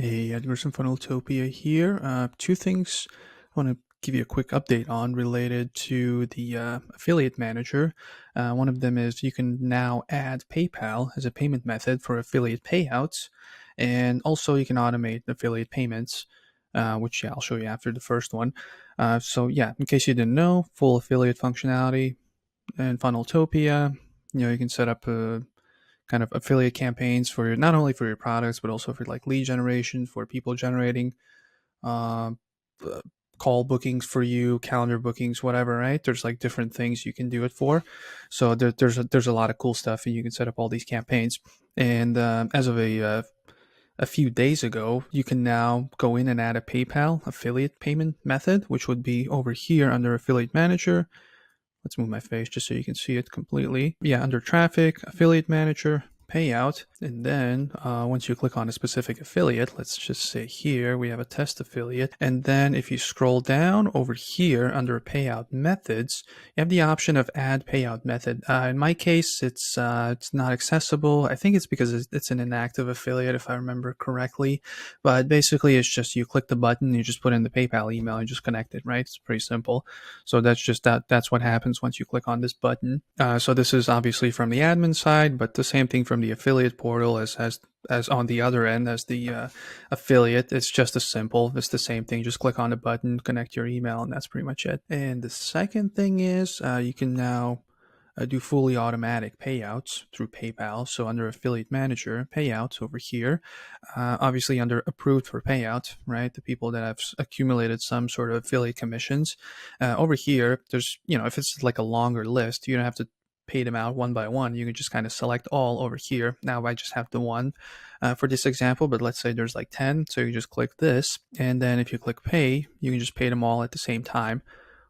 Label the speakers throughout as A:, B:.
A: Hey, Edgar from Funneltopia here. Two things I want to give you a quick update on related to the affiliate manager. One of them is you can now add PayPal as a payment method for affiliate payouts, and also you can automate affiliate payments, which I'll show you after the first one. In case you didn't know, full affiliate functionality in Funneltopia. You can set up a kind of affiliate campaigns for not only for your products but also for like lead generation, for people generating uh, uh, call bookings for you, calendar bookings, whatever. Right? There's like different things you can do it for. So there's a lot of cool stuff, and you can set up all these campaigns. And as of a few days ago, you can now go in and add a PayPal affiliate payment method, which would be over here under Affiliate Manager. Let's move my face just so you can see it completely. Yeah, under traffic, affiliate manager, payout. And then once you click on a specific affiliate, let's just say here we have a test affiliate. And then if you scroll down over here under payout methods, you have the option of add payout method. In my case, it's not accessible. I think it's because it's an inactive affiliate, if I remember correctly. But basically, it's just you click the button, you just put in the PayPal email, and just connect it, right? It's pretty simple. So that's what happens once you click on this button. So this is obviously from the admin side, but the same thing from the affiliate portal as on the other end as the affiliate. It's just as simple. It's the same thing. Just click on the button, connect your email, and that's pretty much it. And the second thing is you can now do fully automatic payouts through PayPal. So under Affiliate Manager, payouts over here, obviously under approved for payout, right? The people that have accumulated some sort of affiliate commissions. Over here, there's, if it's like a longer list, you don't have to pay them out one by one. You can just kind of select all over here. Now I just have the one for this example, but let's say there's like 10. So you just click this. And then if you click pay, you can just pay them all at the same time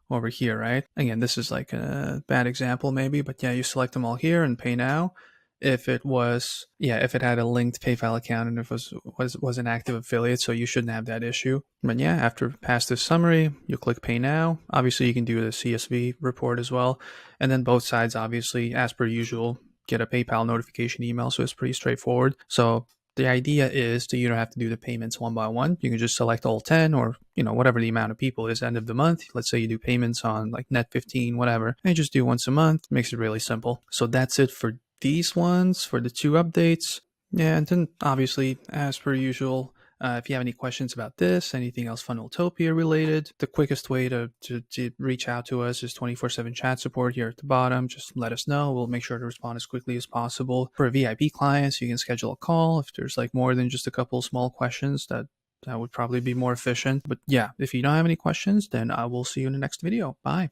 A: over here, right? Again, this is like a bad example maybe, but yeah, you select them all here and pay now. If it had a linked PayPal account and if it was an active affiliate, so you shouldn't have that issue. But yeah, after past this summary, you click pay now. Obviously, you can do the CSV report as well. And then both sides, obviously, as per usual, get a PayPal notification email. So it's pretty straightforward. So the idea is that you don't have to do the payments one by one. You can just select all 10 or, whatever the amount of people is end of the month. Let's say you do payments on like net 15, whatever, and just do once a month. Makes it really simple. So that's it for these ones, for the two updates. Yeah, and then obviously, as per usual, if you have any questions about this, anything else Funneltopia related, the quickest way to reach out to us is 24/7 chat support here at the bottom. Just let us know. We'll make sure to respond as quickly as possible. For VIP clients, you can schedule a call if there's like more than just a couple small questions. That would probably be more efficient. But yeah, if you don't have any questions, then I will see you in the next video. Bye.